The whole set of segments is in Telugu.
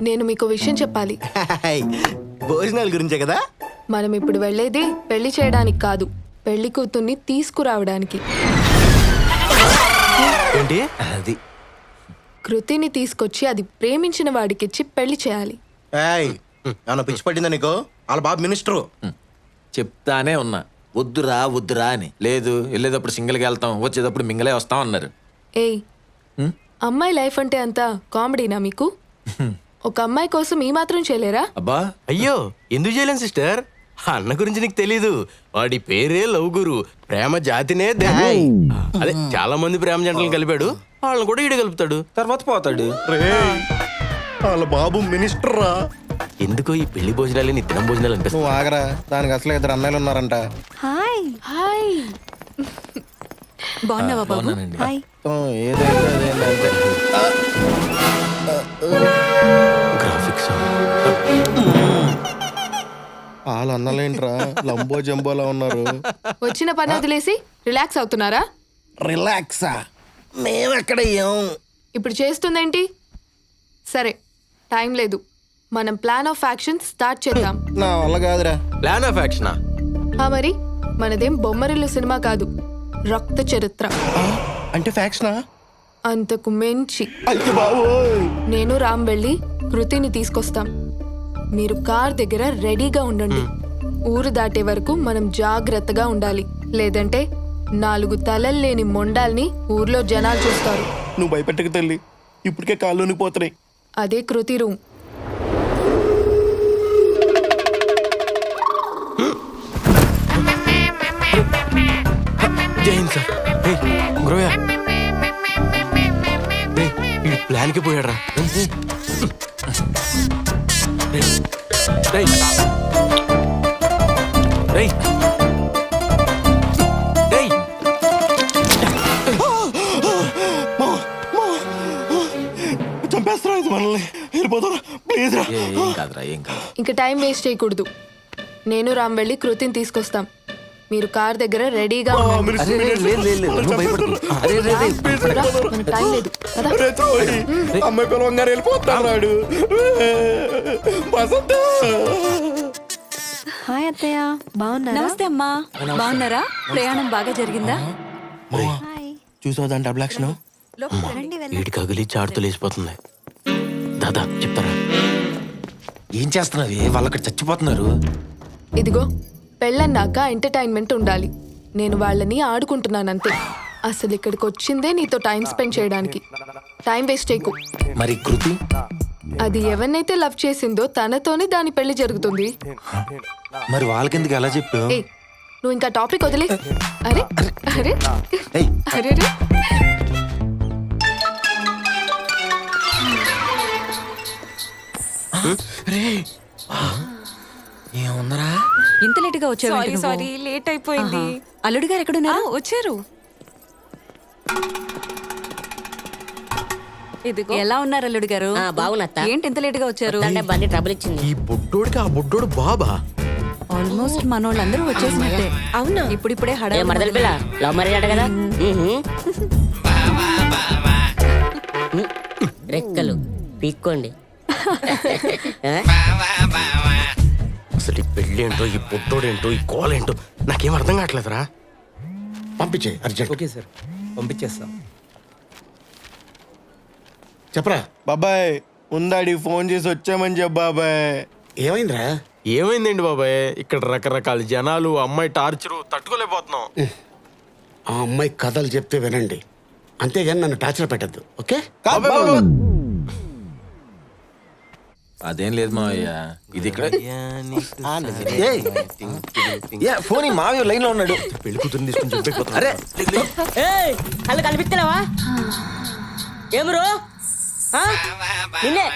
నేను మీకు విషయం చెప్పాలి. భోజనాల గురించే కదా. మనం ఇప్పుడు వెళ్ళేది పెళ్లి చేయడానికి కాదు, పెళ్లి కూతుర్ని తీసుకురావడానికి. ఏంటి అది? కృతిని తీసుకొచ్చి అది ప్రేమించిన వాడికిచ్చి పెళ్లి చేయాలి. ఏమన్నా పిచ్చి పట్టిందా నీకు? వాళ్ళ బాబు మినిస్టరు. చెప్తానే ఉన్నా వద్దురా వద్దురా అని. లేదు, వెళ్ళేటప్పుడు సింగిల్గా వెళ్తాం, వచ్చేటప్పుడు మింగలే వస్తాం అన్నారు. ఏయ్, అమ్మాయి లైఫ్ అంటే అంతా కామెడీనా మీకు? ఒక అమ్మాయి కోసం ఈ మాత్రం చేయలేరా? అబ్బా అయ్యో ఎందుకు చేయలేను సిస్టర్? అన్న గురించి నీకు తెలీదు. వాడి పేరే లవ్ గురు, ప్రేమ జాతినే అదే చాలా మంది ప్రేమ జంటలను కలిపాడు, వాళ్ళని కూడా ఈడు కలుపుతాడు, తర్వాత పోతాడు. వాళ్ళ బాబు మినిస్టర్ రా. ఎందుకో ఈ పెళ్లి భోజనాలు నిత్యం భోజనాలు అనిపిస్తుంది. నువ్వు ఆగరా, దానికి అసలు ఇద్దరు అన్నయ్యలు ఉన్నారంట. Hi hi. బాగున్నావా బాబు? బాగున్నానండి. హాయ్. ఏదైతే అదేంటంటే గ్రాఫిక్స్ వాళ్ళ అన్నలేంట్రా లంబో జంబోలా ఉన్నారు. వచ్చిన పని వదిలేసి రిలాక్స్ అవుతున్నారా? రిలాక్సా? మేమెక్కడయ్యాం? ఇప్పుడు చేస్తుందేంటి? సరే, టైం లేదు, మనం ప్లాన్ ఆఫ్ యాక్షన్ స్టార్ట్ చేద్దాం. నా వల్ల కాదురా. ప్లాన్ ఆఫ్ యాక్షనా? మరి మనదేం బొమ్మరిల్లు సినిమా కాదు, రక్త చరిత్ర. అంటే ఫ్యాక్షనా? అంతకు మించి. అయ్యో బాబోయ్. నేను రామ్ వెళ్ళి కృతిని తీసుకొస్తాం. మీరు కార్ దగ్గర రెడీగా ఉండండి. ఊరు దాటే వరకు మనం జాగ్రత్తగా ఉండాలి, లేదంటే 4 తలలు లేని మొండాల్ని ఊర్లో జనాలు చూస్తారు. నువ్వు భయపెట్టక తల్లి, ఇప్పటికే కాళ్ళలోనికి పోతున్నాయి. అదే కృతి రూమ్. జైన్ సార్. గురవయ్య, ఈ ప్లాన్ కి పోయాడు రా. చంపేస్తారా ఇది మనల్ని? వెళ్ళిపోతారా ప్లీజ్ రా. ఏం కాదురా, ఏం కాదు. ఇంకా టైం వేస్ట్ చేయకూడదు. నేను రామ్ వెళ్ళి కృతిని తీసుకొస్తాం. మీరు కార్ దగ్గర రెడీగా ఉండండి. అరే, లేదు, లేదు, లేదు, నువ్వు భయపడకు. అరే, రే, రే. రా, మనకు టైం లేదు కదా. అమ్మాయి పిలవంగానే వెళ్ళిపోతాడు. వసంత. హాయ్ అత్తయ్య, బాగున్నారా? నమస్తే అమ్మా, బాగున్నారా? ప్రయాణం బాగా జరిగిందా? హాయ్. చూసావు డబుల్ యాక్షన్? రండి వెళ్దాం. వీడి కగిలి చాడుతూ లేచిపోతుంది. దాదా చెప్తారా? ఏం చేస్తున్నావి? వాళ్ళు అక్కడ చచ్చిపోతున్నారు. ఇదిగో, పెళ్ళన్నాక ఎంటర్టైన్మెంట్ ఉండాలి. నేను వాళ్ళని ఆడుకుంటున్నానంతే. అసలు ఇక్కడికి వచ్చిందే నీతో టైం స్పెండ్ చేయడానికి. టైం వేస్ట్ చేయకు. మరి కృతి? అది ఎవరినైతే లవ్ చేసిందో తనతోనే దాని పెళ్లి జరుగుతుంది. మరి వాళ్ళకెందుకు ఎలా చెప్పావు? ఏయ్, నువ్వు ఇంకా టాపిక్ వదిలే. అరే అరే ఏయ్. అరే రే. ఏముందరా? ఇంత లేట్ గా వచ్చావు? సారీ లేట్ అయిపోయింది. అల్లుడు గారు ఎక్కడున్నారు? వచ్చారు. ఇదిగో. ఎలా ఉన్నారు అల్లుడు గారు? బాగున్నా. ఏంటి ఇంత లేట్ గా వచ్చారు? బండి ట్రబుల్ ఇచ్చింది. ఈ బుడ్డోడికి ఆ బుడ్డోడు బాబా? ఆల్మోస్ట్ మనోళ్ళందరూ వచ్చేసినట్టే. అవునా? ఇప్పుడిప్పుడే మరదల పిల్ల లవ్ మ్యారేజ్ అట కదా. రెక్కలు పీక్కోండి. అసలు ఈ పెళ్ళి ఏంటో, ఈ బుడ్డోడేంటో, ఈ కోలేంటో నాకేం అర్థం కావట్లేదురా. పంపించే అర్జెంట్. Okay sir, పంపించేస్తాం. చెప్పరా బాబాయ్? ఉందాడి ఫోన్ చేసి వచ్చామని చెప్పు బాబాయ్. ఏమైందిరా? ఏమైందండి బాబాయ్? ఇక్కడ రకరకాల జనాలు, అమ్మాయి టార్చరు తట్టుకోలేకపోతున్నాం. ఆ అమ్మాయి కథలు చెప్తే వినండి, అంతేగాని నన్ను టార్చర్ పెట్టద్దు. ఓకే? అదేం లేదు మావయ్య, ఇది ఇక్కడ. ఫోన్ మావయ్య లైన్ లో ఉన్నాడు. పెళ్లి కూతురు తీసుకుని చెప్పిపోతున్నా. అరే కళ్ళు కనిపిస్తలేవా? ఏమరు నిన్నే.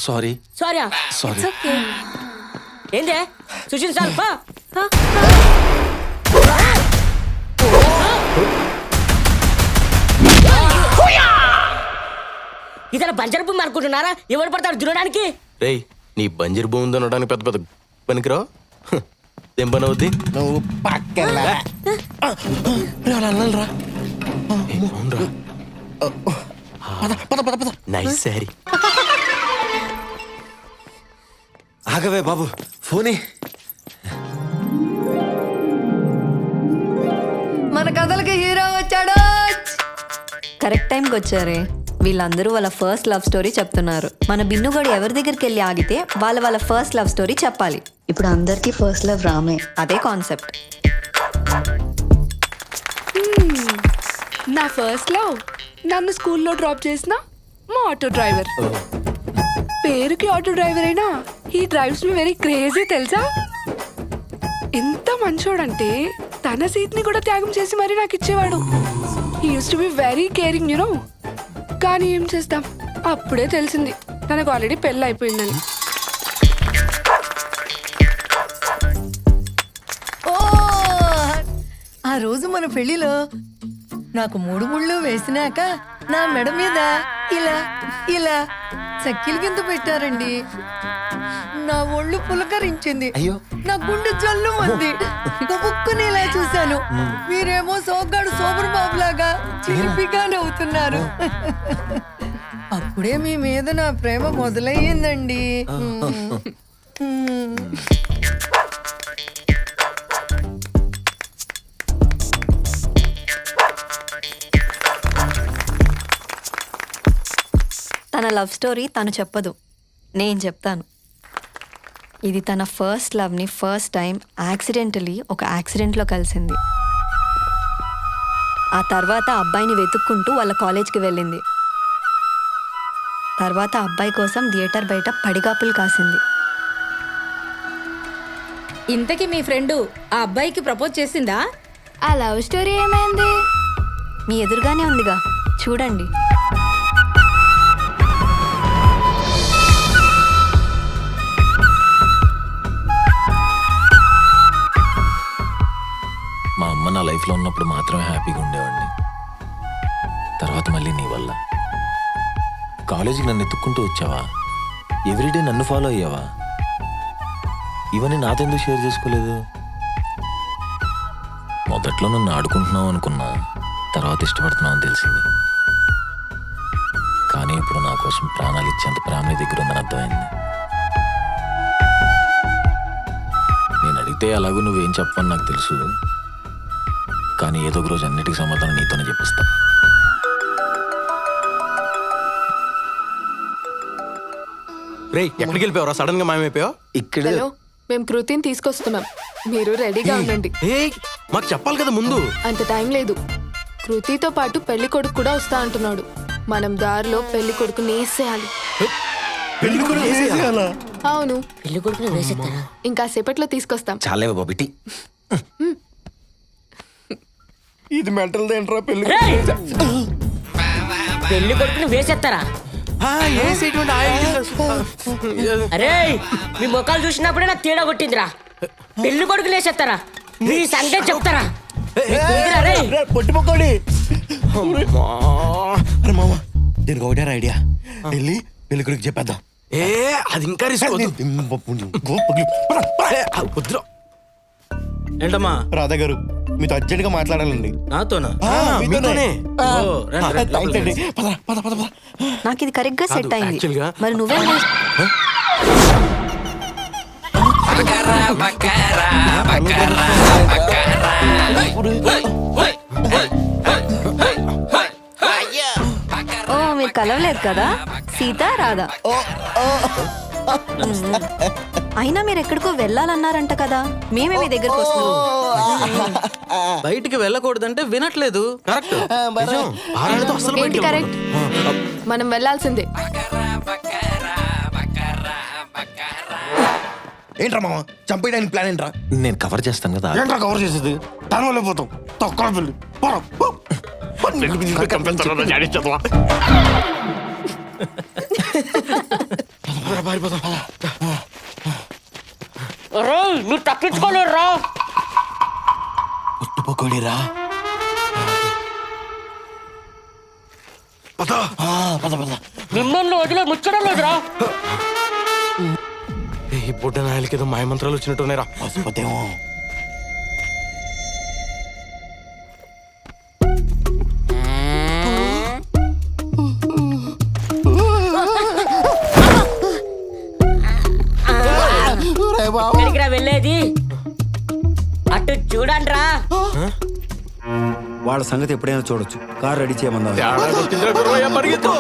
సారీ. Sorry sorry. ఏందే సుశీల్ సార్ పా. ఇతర బంజరు భూమి అనుకుంటున్నారా? ఎవరు పడతాడు దున్నడానికి? రేయ్, నీ బంజరు భూమి దున్నడానికి పెద్ద పెద్ద పనికిరావు. ఏం పని అవుద్ది? నువ్వు పక్కన నైస్ సారీ. ఆగవే బాబు ఫోనే. మన కథలకి హీరో వచ్చాడు. కరెక్ట్ టైంకి వచ్చారే. వీళ్ళందరూ వాళ్ళ ఫస్ట్ లవ్ స్టోరీ చెప్తున్నారు. మన బిన్నుగడు ఎవరి దగ్గరికి వెళ్ళి ఆగితే వాళ్ళ ఫస్ట్ లవ్ స్టోరీ చెప్పాలి. ఇప్పుడు అందరికీ ఫస్ట్ లవ్ రామే. అదే కాన్సెప్ట్. నా ఫస్ట్ లవ్ నన్ను స్కూల్లో డ్రాప్ చేసిన మా ఆటో డ్రైవర్. పేరుకి ఆటో డ్రైవర్ అయినా ఈ డ్రైవ్స్ మీ వెరీ క్రేజీ తెలుసా. ఎంత మంచోడంటే తన సీట్ ని కూడా త్యాగం చేసి మరి నాకు ఇచ్చేవాడు. He use to be very caring you know. కానీ ఏం చేస్తాం, అప్పుడే తెలిసింది తనకు ఆల్రెడీ పెళ్ళి అయిపోయిందని. ఓ ఆ రోజు మన పెళ్లిలో నాకు 3 ముళ్ళు వేసినాక నా మెడ మీద ఇలా ఇలా చక్కిల కింద పెట్టారండి. నా ఒళ్ళు పులకరించింది. అయ్యో. నా గుండె జల్లు మంది. గబుక్కుని ఇలా చూశాను. మీరేమో సోగ్గాడు సోబర్ బాబులాగా చిలిపిగా నవ్వుతున్నారు. అప్పుడే మీ మీద నా ప్రేమ మొదలయ్యిందండి. తన లవ్ స్టోరీ తను చెప్పదు, నేను చెప్తాను. ఇది తన ఫస్ట్ లవ్ని ఫస్ట్ టైం యాక్సిడెంటలీ ఒక యాక్సిడెంట్లో కలిసింది. ఆ తర్వాత అబ్బాయిని వెతుక్కుంటూ వాళ్ళ కాలేజ్కి వెళ్ళింది. తర్వాత అబ్బాయి కోసం థియేటర్ బయట పడిగాపులు కాసింది. ఇంతకీ మీ ఫ్రెండ్ ఆ అబ్బాయికి ప్రపోజ్ చేసిందా? ఆ లవ్ స్టోరీ ఏమైంది? మీ ఎదురుగానే ఉందిగా, చూడండి. మా అమ్మ నా లైఫ్లో ఉన్నప్పుడు మాత్రమే హ్యాపీగా ఉండేవాడిని. తర్వాత మళ్ళీ నీ వల్ల కాలేజీకి నన్ను ఎత్తుక్కుంటూ వచ్చావా? ఎవ్రీడే నన్ను ఫాలో అయ్యావా? ఇవన్నీ నాతో ఎందుకు షేర్ చేసుకోలేదు? మొదట్లో నన్ను ఆడుకుంటున్నావు అనుకున్నా, తర్వాత ఇష్టపడుతున్నావు అని తెలిసింది. కానీ ఇప్పుడు నా కోసం ప్రాణాలు ఇచ్చేంత ప్రేమ నీ దగ్గర ఉందని అర్థమైంది. నేను అడిగితే అలాగూ నువ్వేం చెప్పని నాకు తెలుసు. కానీ ఏదో ఒక రోజు అన్నిటికీ సమాధానం నీతోనే చెప్పిస్తా. రేయ్, ఎక్కడికి వెళ్ళిపోయావరా? సడన్ గా మాయమైపోయావు. ఇక్కడ హలో, మేము కృతిని తీసుకొస్తున్నాం. మీరు రెడీగా ఉండండి. ఏయ్, మాకు చెప్పాలి కదా ముందు. అంత టైం లేదు. కృతితో పాటు పెళ్లి కొడుకు కూడా వస్తా అంటున్నాడు. మనం దారిలో పెళ్లి కొడుకు నేసేయాలి. పెళ్లి కూడా వేసేయాలా? అవును, పెళ్లి కొడుకుని వేసేస్తారా? ఇంకా సేపట్లో తీసుకొస్తాం. చాలేవా బాబిటి. ఇది మెంటల్ దేంట్రా పెళ్లి? రేయ్! పెళ్లి కొడుకుని వేసేస్తారా? అరే, మీ ముఖాలు చూసినప్పుడే నాకు తేడా కొట్టిందిరా. పెళ్లి కొడుకుని వేసేస్తారా? మీ సంగతి చెప్తారా? రే పొట్టి పొక్కడి. అరే మామ, దీనికి ఒకటే ఐడియా. వెళ్ళి పెళ్లి కొడుకు చెప్పేద్దాం. ఏ అది ఇంకా రిస్క్. ఏంటమ్మా? రాధా గారు, మీతో అర్జెంట్ గా మాట్లాడాలండి. నాతోనా? మీతోనే. థ్యాంక్స్ అండి. పద పద పద పద. నాకు ఇది కరెక్ట్గా సెట్ అయింది. actually-గా. మరి నువ్వేం ఓ, మీరు కలవలేదు కదా? సీత రాధా. అయినా మీరు ఎక్కడికో వెళ్ళాలన్నారంట కదా, మేమే మీ దగ్గరకు వస్తున్నాం. బయటికి వెళ్ళకూడదంటే వినట్లేదు. కరెక్ట్. నిజం. ఆరాళ్ళతో అస్సలు ఏంటి బయటికి కరెక్ట్? మనం వెళ్ళాల్సిందే. ఏంట్రా మామ, చంపేయడానికి ప్లాన్ ఏంట్రా? నేను కవర్ చేస్తాను కదా. ఏంట్రా కవర్ చేసేది? దాని వల్ల పోతాం. తొక్కల పెళ్లి. మీరు తప్పించుకోలేరు రా. పుట్టుకోడిరా. పద పద పద. మిమ్మల్ని వదిలే ముచ్చడం లేదురా. ఈ బుడ్డ నాయలకి ఏదో మాయమంత్రాలు వచ్చినట్టున్నాయిరా. పశుపతేమో. వెళ్ళేది అటు చూడండి రా. వాళ్ళ సంగతి ఎప్పుడైనా చూడొచ్చు. కార్ రెడీ చేయమన్నా. తేడా వచ్చిందిరా గురవయ్య, పరిగెత్తు.